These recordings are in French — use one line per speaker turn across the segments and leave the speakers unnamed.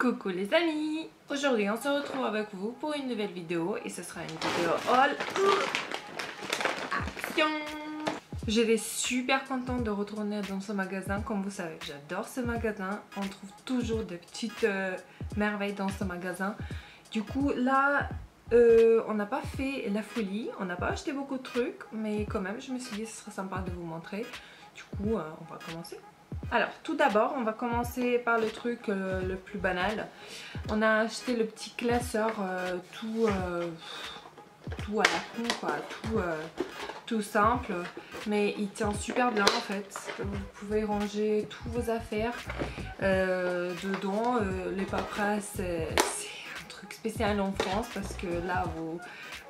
Coucou les amis! Aujourd'hui on se retrouve avec vous pour une nouvelle vidéo et ce sera une vidéo haul action! J'étais super contente de retourner dans ce magasin. Comme vous savez, j'adore ce magasin. On trouve toujours des petites merveilles dans ce magasin. Du coup là on n'a pas fait la folie, on n'a pas acheté beaucoup de trucs, mais quand même je me suis dit ce serait sympa de vous montrer. Du coup on va commencer. Alors tout d'abord on va commencer par le truc le plus banal. On a acheté le petit classeur tout à la con quoi, tout simple, mais il tient super bien en fait. Vous pouvez ranger toutes vos affaires dedans. Les paperasses c'est un truc spécial en France parce que là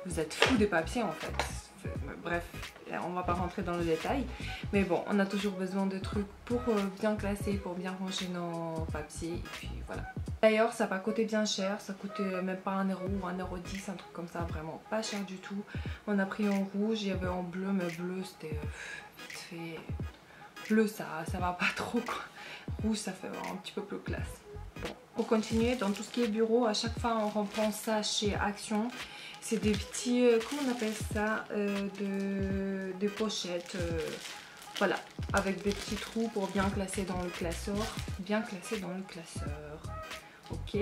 vous êtes fous des papiers en fait. Bref, on va pas rentrer dans le détail, mais bon, on a toujours besoin de trucs pour bien classer, pour bien ranger nos papiers, et puis voilà. D'ailleurs, ça n'a pas coûté bien cher, ça coûtait même pas 1 euro ou 1,10 €, un truc comme ça, vraiment pas cher du tout. On a pris en rouge, il y avait en bleu, mais bleu c'était vite fait. Bleu ça va pas trop quoi. Rouge ça fait un petit peu plus classe. Bon, pour continuer, dans tout ce qui est bureau, à chaque fois on reprend ça chez Action. C'est des petits, comment on appelle ça, des pochettes, voilà, avec des petits trous pour bien classer dans le classeur. Bien classer dans le classeur. Ok.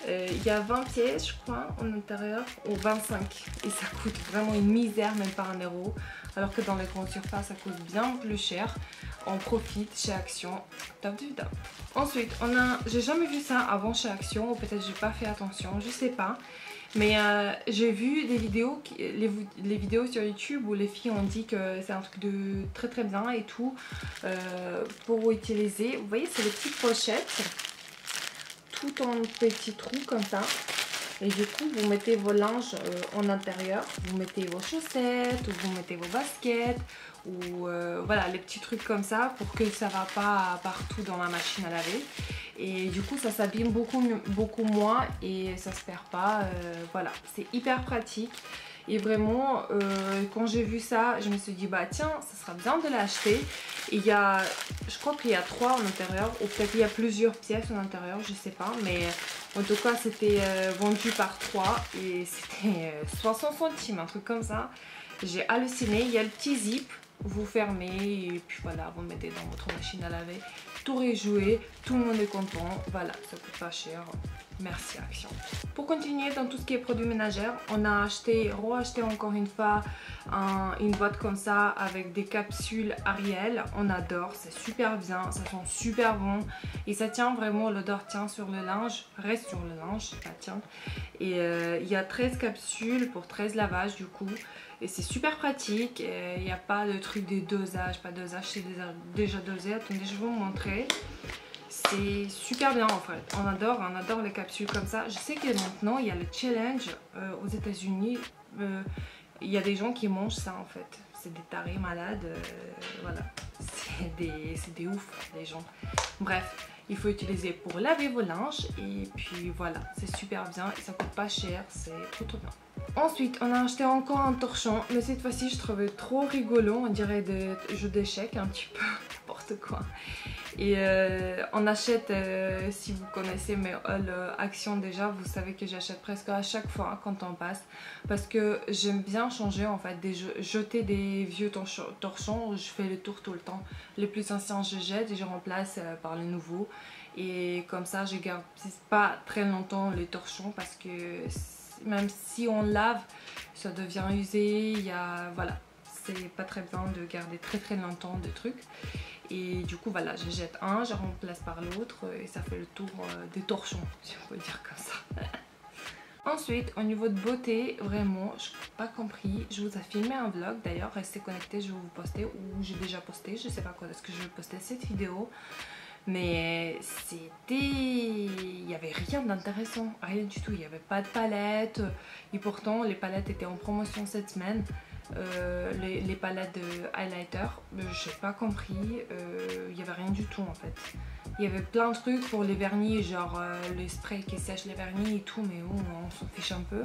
Il y a 20 pièces, je crois, en intérieur, ou 25. Et ça coûte vraiment une misère, même pas 1 euro. Alors que dans les grandes surfaces, ça coûte bien plus cher. On profite chez Action. Top du top. Ensuite, j'ai jamais vu ça avant chez Action, ou peut-être j'ai pas fait attention, je sais pas. Mais j'ai vu des vidéos, les vidéos sur YouTube où les filles ont dit que c'est un truc de très très bien et tout pour utiliser. Vous voyez, c'est les petites pochettes, tout en petits trous comme ça. Et du coup, vous mettez vos linges en intérieur, vous mettez vos chaussettes, ou vous mettez vos baskets, ou voilà, les petits trucs comme ça pour que ça va pas partout dans la machine à laver. Et du coup, ça s'abîme beaucoup moins et ça se perd pas. Voilà, c'est hyper pratique. Et vraiment, quand j'ai vu ça, je me suis dit, bah tiens, ça sera bien de l'acheter. Et il y a, je crois qu'il y a 3 en intérieur, ou peut-être il y a plusieurs pièces en intérieur, je sais pas. Mais en tout cas, c'était vendu par 3 et c'était 60 centimes, un truc comme ça. J'ai halluciné. Il y a le petit zip, vous fermez et puis voilà, vous mettez dans votre machine à laver. Tout réjoué, tout le monde est content. Voilà, ça coûte pas cher. Merci Action. Pour continuer dans tout ce qui est produits ménagers, on a reacheté encore une fois une boîte comme ça avec des capsules Ariel. On adore, c'est super bien, ça sent super bon et ça tient vraiment, l'odeur tient sur le linge, reste sur le linge, ça tient. Et il y a 13 capsules pour 13 lavages du coup. Et c'est super pratique, il n'y a pas de truc de dosage, pas de dosage, c'est déjà dosé. Attendez, je vais vous montrer. C'est super bien en fait, on adore les capsules comme ça. Je sais que maintenant il y a le challenge aux États-Unis, il y a des gens qui mangent ça en fait. C'est des tarés malades, voilà, c'est des ouf les gens. Bref, il faut utiliser pour laver vos linges et puis voilà, c'est super bien et ça coûte pas cher, c'est trop bien. Ensuite, on a acheté encore un torchon, mais cette fois-ci je trouvais trop rigolo, on dirait des jeux d'échecs un petit peu, n'importe quoi. Et on achète, si vous connaissez mes hauls Action déjà, vous savez que j'achète presque à chaque fois quand on passe. Parce que j'aime bien changer en fait, jeter des vieux torchons, je fais le tour tout le temps. Les plus anciens je jette et je remplace par les nouveaux. Et comme ça je garde pas très longtemps les torchons parce que même si on lave, ça devient usé, voilà. C'est pas très bien de garder très longtemps des trucs. Et du coup voilà, je jette un, je remplace par l'autre et ça fait le tour des torchons, si on peut dire comme ça. Ensuite, au niveau de beauté, vraiment, je n'ai pas compris. Je vous ai filmé un vlog d'ailleurs, restez connectés, je vais vous poster ou j'ai déjà posté, je sais pas quand est-ce que je vais poster cette vidéo. Mais il n'y avait rien d'intéressant, rien du tout, il n'y avait pas de palette. Et pourtant les palettes étaient en promotion cette semaine. Les palettes de highlighter, je n'ai pas compris, il n'y avait rien du tout en fait. Il y avait plein de trucs pour les vernis, genre les sprays qui sèchent les vernis et tout, mais bon, on s'en fiche un peu.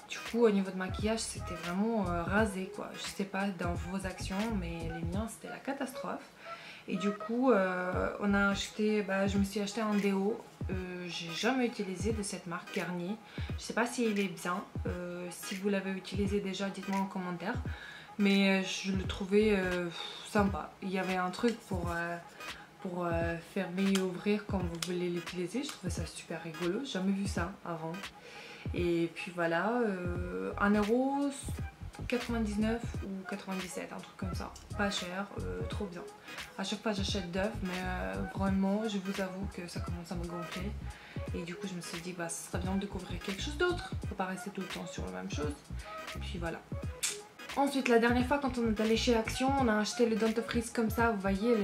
Du coup au niveau de maquillage c'était vraiment rasé quoi. Je sais pas dans vos actions, mais les miens c'était la catastrophe. Et du coup on a acheté, je me suis acheté un déo j'ai jamais utilisé de cette marque Garnier. Je sais pas s'il est bien. Si vous l'avez utilisé déjà, dites-moi en commentaire. Mais je le trouvais sympa. Il y avait un truc pour fermer et ouvrir quand vous voulez l'utiliser. Je trouvais ça super rigolo. J'ai jamais vu ça avant. Et puis voilà, 1,99€ ou 97€, un truc comme ça. Pas cher, trop bien. À chaque fois j'achète d'œufs, mais vraiment je vous avoue que ça commence à me gonfler. Et du coup je me suis dit bah ce serait bien de découvrir quelque chose d'autre. Faut pas rester tout le temps sur la même chose. Et puis voilà. Ensuite, la dernière fois quand on est allé chez Action, on a acheté le dentifrice comme ça, vous voyez,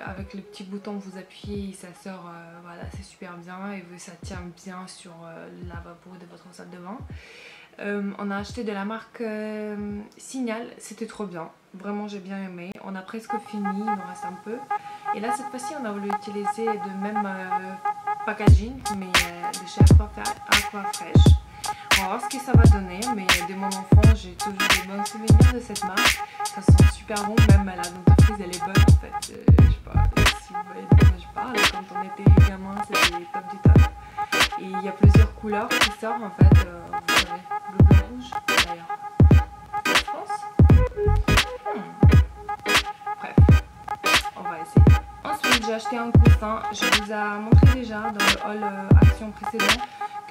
avec le petit bouton, vous appuyez et ça sort, voilà, c'est super bien et ça tient bien sur le lavabo de votre salle de bain. On a acheté de la marque Signal, c'était trop bien, vraiment j'ai bien aimé. On a presque fini, il nous reste un peu. Et là cette fois-ci on a voulu utiliser de même packaging, mais de chez Aquafresh. On va voir ce que ça va donner, mais de mon enfant j'ai toujours des bons souvenirs de cette marque. Ça sent super bon, même la dentifrice elle est bonne en fait. Je sais pas si vous voyez de quoi je parle, quand on était gamin c'était top du top. Et il y a plusieurs couleurs qui sortent en fait, vous savez, bleu, blanc, rouge d'ailleurs. Je pense. Bref, on va essayer. Ensuite j'ai acheté un coussin, je vous ai montré déjà dans le haul Action précédent.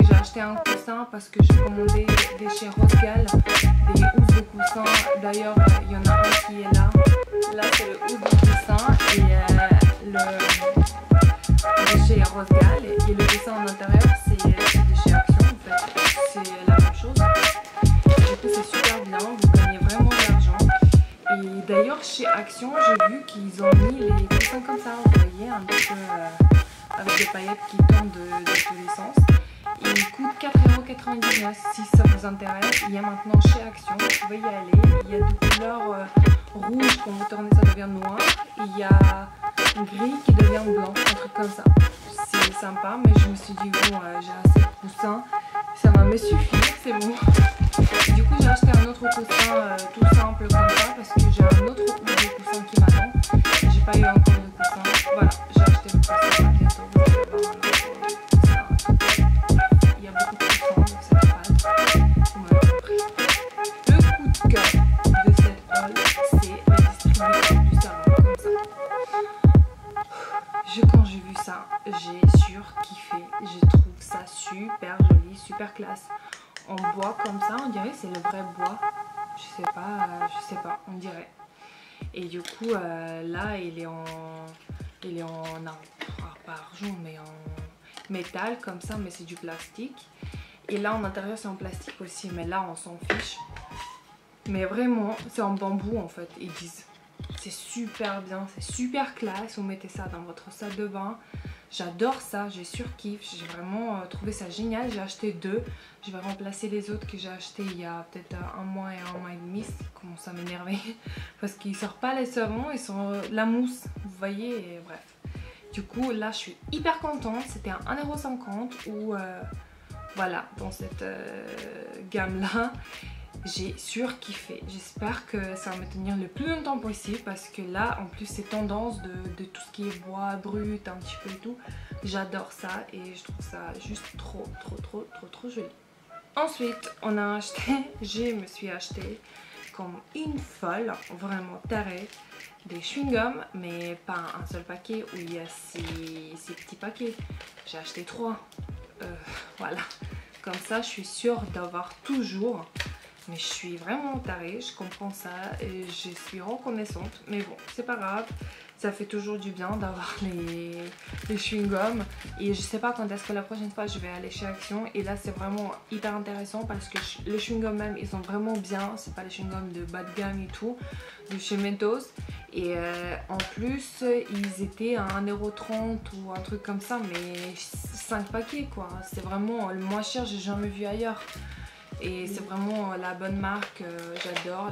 J'ai acheté un coussin parce que j'ai commandé des chez Rosgal, des housses de coussin. D'ailleurs, il y en a un qui est là. Là, c'est le housse de coussin et le chez Rosgal. Et le coussin en intérieur, c'est de chez Action. En fait, c'est la même chose. Du coup, c'est super bien. Vous gagnez vraiment de l'argent. Et d'ailleurs, chez Action, j'ai vu qu'ils ont mis les coussins comme ça. Vous voyez, un petit peu avec des paillettes qui tombent de tous les sens. Il coûte 4,99€ si ça vous intéresse. Il y a maintenant chez Action, vous pouvez y aller. Il y a des couleurs rouges, quand vous tournez ça devient noir. Il y a gris qui devient blanc, un truc comme ça. C'est sympa, mais je me suis dit bon, j'ai assez de coussins, ça va me suffire, c'est bon. Du coup j'ai acheté un autre coussin tout simple comme ça parce que j'ai un autre coussin qui m'attend. J'ai pas eu encore de coussin. Voilà, j'ai acheté le coussin, bientôt vous allez voir un autre coussin. Il y a beaucoup de coussins dans cette page. Vous m'avez compris. Le coup de cœur de cette haul, c'est la distribution du savon comme ça. Quand j'ai vu ça, j'ai surkiffé. Je trouve ça super joli, super classe. En bois comme ça, on dirait c'est le vrai bois. Je sais pas, on dirait. Et du coup, là, il est en pas argent, mais en métal comme ça, mais c'est du plastique. Et là, en intérieur, c'est en plastique aussi, mais là, on s'en fiche. Mais vraiment, c'est en bambou en fait, ils disent. C'est super bien, c'est super classe. Vous mettez ça dans votre salle de bain. J'adore ça, j'ai surkiff. J'ai vraiment trouvé ça génial. J'ai acheté 2. Je vais remplacer les autres que j'ai achetés il y a peut-être 1 mois et 1 mois et demi. Ça commence à m'énerver parce qu'ils sortent pas les savons, ils sont la mousse. Vous voyez, et bref. Du coup, là, je suis hyper contente. C'était à 1,50€ ou voilà, dans cette gamme-là. J'ai surkiffé. J'espère que ça va me tenir le plus longtemps possible parce que là, en plus, c'est tendance de tout ce qui est bois brut, un petit peu et tout. J'adore ça et je trouve ça juste trop joli. Ensuite, on a acheté, je me suis acheté comme une folle, vraiment tarée, des chewing-gums, mais pas un seul paquet où il y a ces petits paquets. J'ai acheté 3. Voilà. Comme ça, je suis sûre d'avoir toujours. Mais je suis vraiment tarée, je comprends ça et je suis reconnaissante. Mais bon, c'est pas grave, ça fait toujours du bien d'avoir les chewing-gums. Et je sais pas quand est-ce que la prochaine fois je vais aller chez Action. Et là c'est vraiment hyper intéressant parce que les chewing-gums même, ils sont vraiment bien. C'est pas les chewing-gums de bas de gamme et tout, de chez Mentos. Et en plus, ils étaient à 1,30€ ou un truc comme ça, mais 5 paquets quoi. C'est vraiment le moins cher, j'ai jamais vu ailleurs. Et c'est vraiment la bonne marque, j'adore,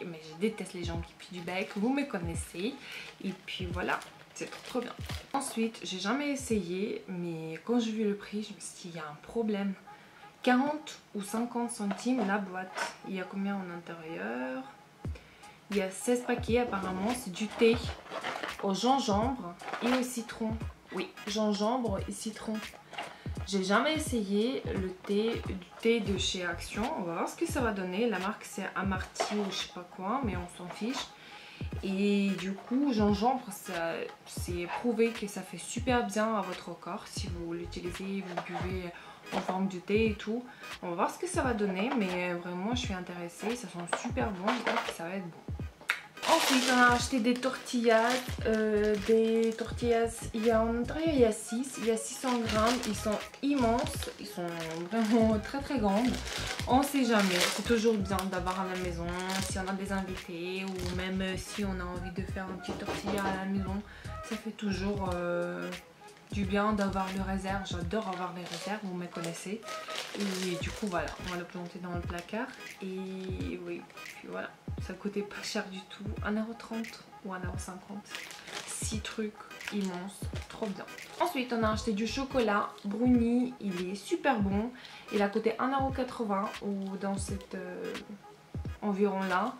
mais je déteste les gens qui puent du bec, vous me connaissez. Et puis voilà, c'est trop bien. Ensuite, j'ai jamais essayé, mais quand j'ai vu le prix, je me suis dit, il y a un problème. 40 ou 50 centimes la boîte. Il y a combien en intérieur? Il y a 16 paquets apparemment, c'est du thé au gingembre et au citron. Oui, gingembre et citron. J'ai jamais essayé le thé, du thé de chez Action. On va voir ce que ça va donner. La marque c'est Amarty ou je sais pas quoi, mais on s'en fiche. Et du coup, gingembre, c'est prouvé que ça fait super bien à votre corps. Si vous l'utilisez, vous buvez en forme de thé et tout. On va voir ce que ça va donner, mais vraiment je suis intéressée. Ça sent super bon, je pense que ça va être bon. Ensuite, on a acheté des tortillas. Il y a 600 grammes. Ils sont immenses. Ils sont vraiment très très grandes. On sait jamais. C'est toujours bien d'avoir à la maison. Si on a des invités ou même si on a envie de faire un petit tortilla à la maison. Ça fait toujours du bien d'avoir le réserve. J'adore avoir les réserves, vous me connaissez. Et du coup, voilà. On va le planter dans le placard. Et oui, puis voilà. Ça coûtait pas cher du tout, 1,30 € ou 1,50 €. 6 trucs immenses, trop bien. Ensuite, on a acheté du chocolat brownie, il est super bon. Il a coûté 1,80 € ou dans cet environ là.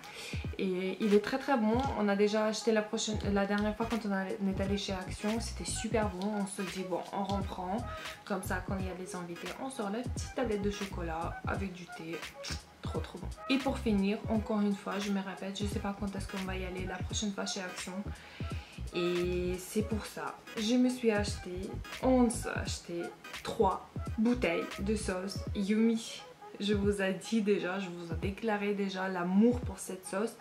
Et il est très très bon. On a déjà acheté la dernière fois quand on est allé chez Action, c'était super bon. On se dit bon, on reprend. Comme ça, quand il y a des invités, on sort la petite tablette de chocolat avec du thé. Trop trop bon. Et pour finir, encore une fois, je me répète, je sais pas quand est-ce qu'on va y aller la prochaine fois chez Action. Et c'est pour ça, on s'est acheté 3 bouteilles de sauce Yumi. Je vous ai dit déjà, je vous ai déclaré déjà l'amour pour cette sauce.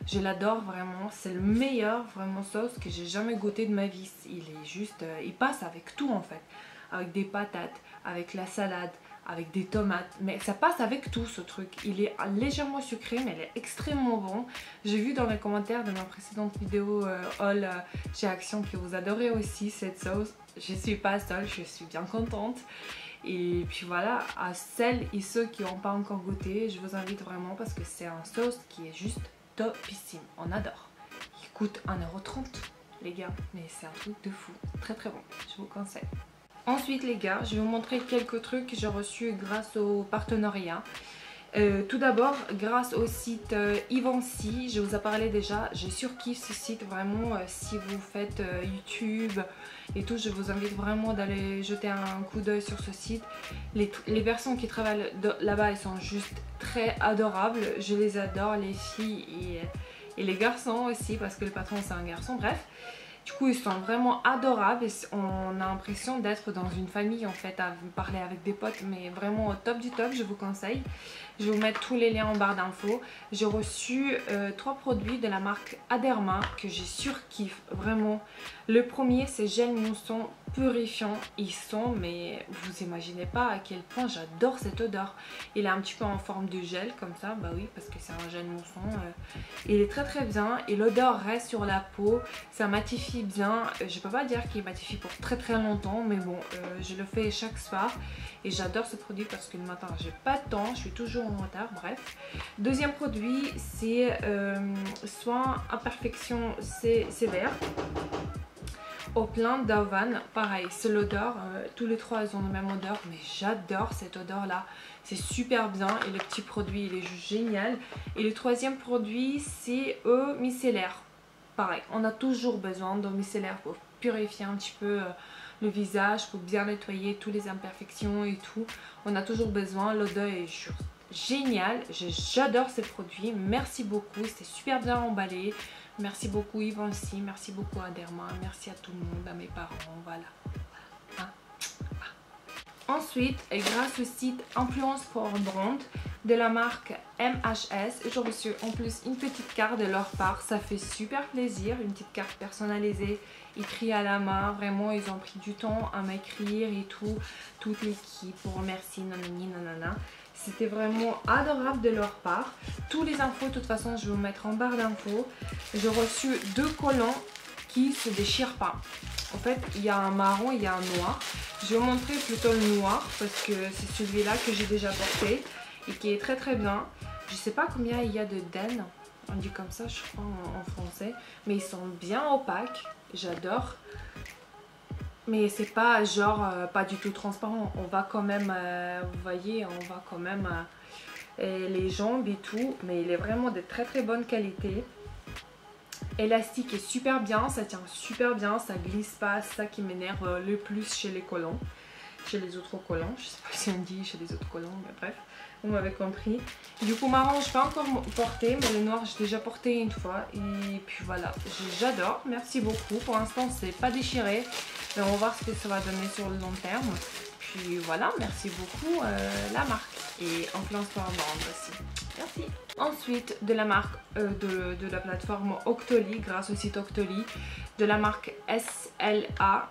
Je l'adore vraiment, c'est le meilleur vraiment sauce que j'ai jamais goûté de ma vie. Il est juste, il passe avec tout en fait. Avec des patates, avec la salade, avec des tomates, mais ça passe avec tout ce truc. Il est légèrement sucré mais il est extrêmement bon. J'ai vu dans les commentaires de ma précédente vidéo haul chez Action que vous adorez aussi cette sauce. Je suis pas seule, je suis bien contente. Et puis voilà, à celles et ceux qui n'ont pas encore goûté, je vous invite vraiment parce que c'est un sauce qui est juste topissime. On adore. Il coûte 1,30 € les gars, mais c'est un truc de fou. Très très bon, je vous conseille. Ensuite les gars, je vais vous montrer quelques trucs que j'ai reçus grâce au partenariat. Tout d'abord, grâce au site Ivancy, je vous ai parlé déjà, je surkiffe ce site vraiment. Si vous faites YouTube et tout, je vous invite vraiment d'aller jeter un coup d'œil sur ce site. Les personnes qui travaillent là-bas, elles sont juste très adorables. Je les adore, les filles et les garçons aussi, parce que le patron c'est un garçon, bref. Du coup, ils sont vraiment adorables et on a l'impression d'être dans une famille en fait, à parler avec des potes, mais vraiment au top du top, je vous conseille. Je vais vous mettre tous les liens en barre d'infos. J'ai reçu 3 produits de la marque Aderma que j'ai surkiffe, vraiment. Le premier, c'est gel mousson purifiant. Ils sont, mais vous imaginez pas à quel point j'adore cette odeur. Il est un petit peu en forme de gel comme ça, bah oui, parce que c'est un gel mousson. Il est très très bien et l'odeur reste sur la peau, ça matifie bien. Je peux pas dire qu'il matifie pour très très longtemps, mais bon, je le fais chaque soir et j'adore ce produit parce que le matin j'ai pas de temps, je suis toujours en retard, bref. Deuxième produit, c'est soin imperfection sévère au plein d'Avan. Pareil, c'est l'odeur, tous les 3 ils ont la même odeur, mais j'adore cette odeur là, c'est super bien et le petit produit il est juste génial. Et le troisième produit, c'est eau micellaire. Pareil, on a toujours besoin d'eau micellaire pour purifier un petit peu le visage, pour bien nettoyer toutes les imperfections et tout. On a toujours besoin, l'odeur est juste géniale, j'adore ce produit. Merci beaucoup, c'est super bien emballé. Merci beaucoup Ivancy, merci beaucoup Aderma, merci à tout le monde, à mes parents, voilà. Ensuite, grâce au site Influence for Brand de la marque MHS, j'ai reçu en plus une petite carte de leur part. Ça fait super plaisir, une petite carte personnalisée, écrite à la main. Vraiment, ils ont pris du temps à m'écrire et tout. Toute l'équipe pour remercier, nanani, nanana. C'était vraiment adorable de leur part. Tous les infos, de toute façon, je vais vous mettre en barre d'infos. J'ai reçu 2 collants qui se déchirent pas. En fait, il y a un marron, il y a un noir. Je vais vous montrer plutôt le noir parce que c'est celui-là que j'ai déjà porté et qui est très très bien. Je sais pas combien il y a de den, on dit comme ça je crois en français, mais ils sont bien opaques, j'adore. Mais c'est pas genre pas du tout transparent, on va quand même, vous voyez, on va quand même les jambes et tout, mais il est vraiment de très très bonne qualité. Élastique est super bien, ça tient super bien, ça glisse pas, c'est ça qui m'énerve le plus chez les collants. chez les autres collants. Je sais pas si on dit chez les autres collants, mais bref, vous m'avez compris. Du coup, marron, je n'ai pas encore porté, mais le noir, j'ai déjà porté une fois. Et puis voilà, j'adore. Merci beaucoup. Pour l'instant, c'est pas déchiré, mais on va voir ce que ça va donner sur le long terme. Puis voilà, merci beaucoup la marque. Et Influence-toi Brand aussi. Merci. Ensuite, de la marque de la plateforme Octoly, grâce au site Octoly, de la marque SLA.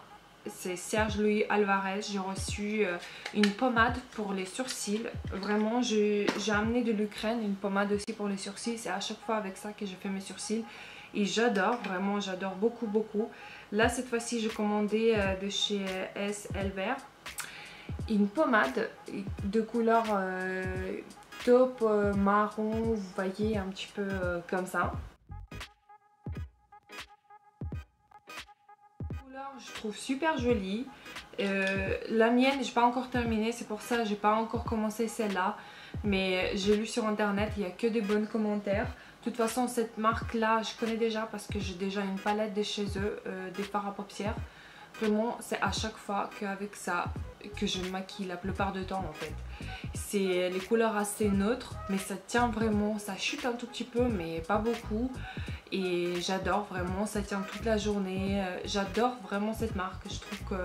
C'est Serge Louis Alvarez. J'ai reçu une pommade pour les sourcils. Vraiment, j'ai amené de l'Ukraine une pommade aussi pour les sourcils. C'est à chaque fois avec ça que je fais mes sourcils. Et j'adore, vraiment, j'adore beaucoup, beaucoup. Là, cette fois-ci, j'ai commandé de chez SLVR une pommade de couleur taupe marron. Vous voyez, un petit peu comme ça. Je trouve super jolie. La mienne, j'ai pas encore terminé, c'est pour ça j'ai pas encore commencé celle-là. Mais j'ai lu sur internet, il n'y a que des bons commentaires. De toute façon, cette marque-là, je connais déjà parce que j'ai déjà une palette de chez eux, des fards à paupières. Vraiment, c'est à chaque fois qu'avec ça que je me maquille la plupart du temps en fait. C'est les couleurs assez neutres, mais ça tient vraiment, ça chute un tout petit peu, mais pas beaucoup. Et j'adore vraiment, ça tient toute la journée. J'adore vraiment cette marque, je trouve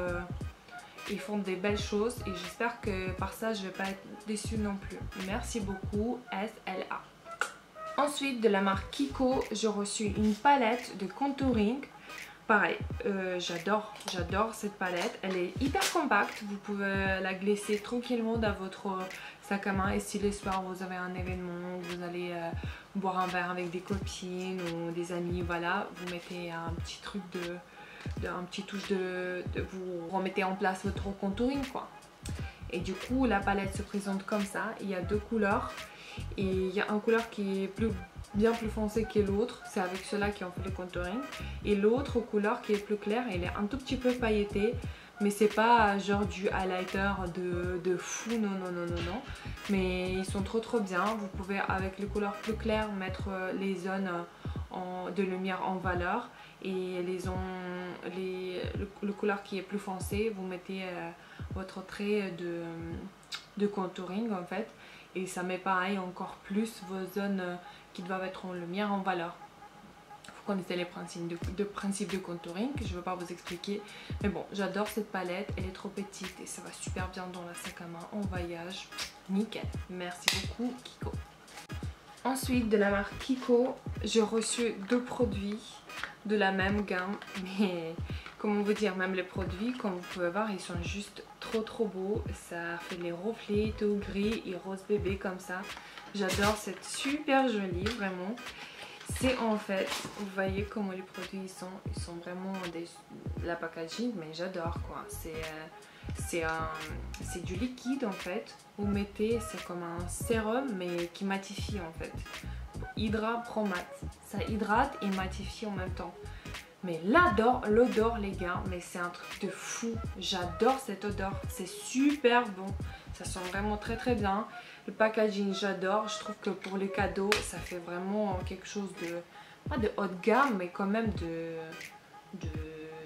qu'ils font des belles choses et j'espère que par ça je vais pas être déçue non plus. Merci beaucoup SLA. Ensuite, de la marque Kiko, j'ai reçu une palette de contouring. Pareil, j'adore cette palette. Elle est hyper compacte, vous pouvez la glisser tranquillement dans votre sac à main. Et si le soir vous avez un événement, vous allez boire un verre avec des copines ou des amis, voilà, vous mettez un petit truc un petit touche vous remettez en place votre contouring quoi. Et du coup la palette se présente comme ça. Il y a deux couleurs et il y a une couleur qui est bien plus foncé que l'autre, c'est avec cela qui ont fait le contouring, et l'autre couleur qui est plus claire, elle est un tout petit peu pailletée, mais c'est pas genre du highlighter de fou, non, mais ils sont trop bien. Vous pouvez avec les couleurs plus claires mettre les zones de lumière en valeur, et le couleur qui est plus foncé, vous mettez votre trait de contouring en fait, et ça met pareil encore plus vos zones qui doivent être en lumière en valeur. Vous connaissez les principes de contouring que je ne vais pas vous expliquer, mais bon, j'adore cette palette, elle est trop petite et ça va super bien dans la sac à main en voyage, nickel. Merci beaucoup Kiko. Ensuite, de la marque Kiko, j'ai reçu deux produits de la même gamme, mais comment vous dire, même les produits, comme vous pouvez voir, ils sont juste trop beaux. Ça fait les reflets tout gris et rose bébé comme ça. J'adore, c'est super joli, vraiment. C'est en fait, vous voyez comment les produits ils sont vraiment la packaging, mais j'adore quoi. C'est du liquide en fait. Vous mettez, c'est comme un sérum mais qui matifie en fait. Hydra Pro Mat. Ça hydrate et matifie en même temps. Mais l'odeur les gars, mais c'est un truc de fou. J'adore cette odeur, c'est super bon. Ça sent vraiment très bien. Le packaging j'adore, je trouve que pour les cadeaux ça fait vraiment quelque chose de, pas de haut de gamme, mais quand même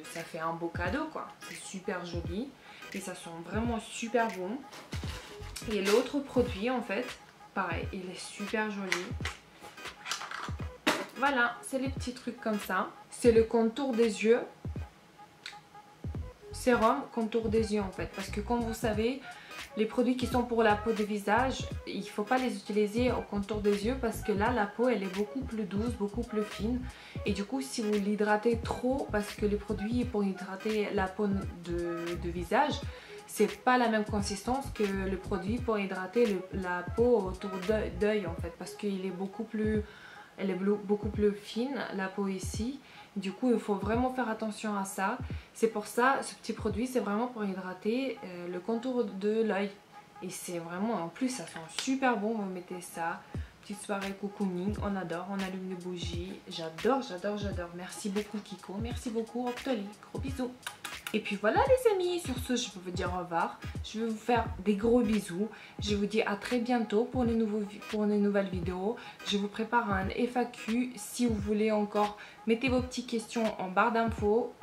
ça fait un beau cadeau quoi. C'est super joli et ça sent vraiment super bon. Et l'autre produit en fait, pareil, il est super joli. Voilà, c'est les petits trucs comme ça. C'est le contour des yeux. Sérum contour des yeux en fait. Parce que comme vous savez, les produits qui sont pour la peau de visage, il ne faut pas les utiliser au contour des yeux. Parce que là, la peau, elle est beaucoup plus douce, beaucoup plus fine. Et du coup, si vous l'hydratez trop, parce que les produits pour hydrater la peau de visage, c'est pas la même consistance que le produit pour hydrater la peau autour d'œil en fait. Parce qu'il est beaucoup plus... Elle est beaucoup plus fine, la peau ici. Du coup, il faut vraiment faire attention à ça. C'est pour ça, ce petit produit, c'est vraiment pour hydrater le contour de l'œil. Et c'est vraiment, en plus, ça sent super bon. Vous mettez ça, petite soirée cocooning, on adore, on allume les bougies. J'adore. Merci beaucoup Kiko, merci beaucoup Octoly. Gros bisous. Et puis voilà les amis, sur ce je peux vous dire au revoir. Je vais vous faire des gros bisous. Je vous dis à très bientôt pour une nouvelle vidéo. Je vous prépare un FAQ. Si vous voulez encore, mettez vos petites questions en barre d'infos.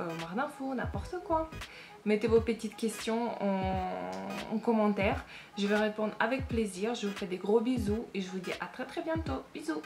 N'importe quoi. Mettez vos petites questions en commentaire. Je vais répondre avec plaisir. Je vous fais des gros bisous et je vous dis à très bientôt. Bisous.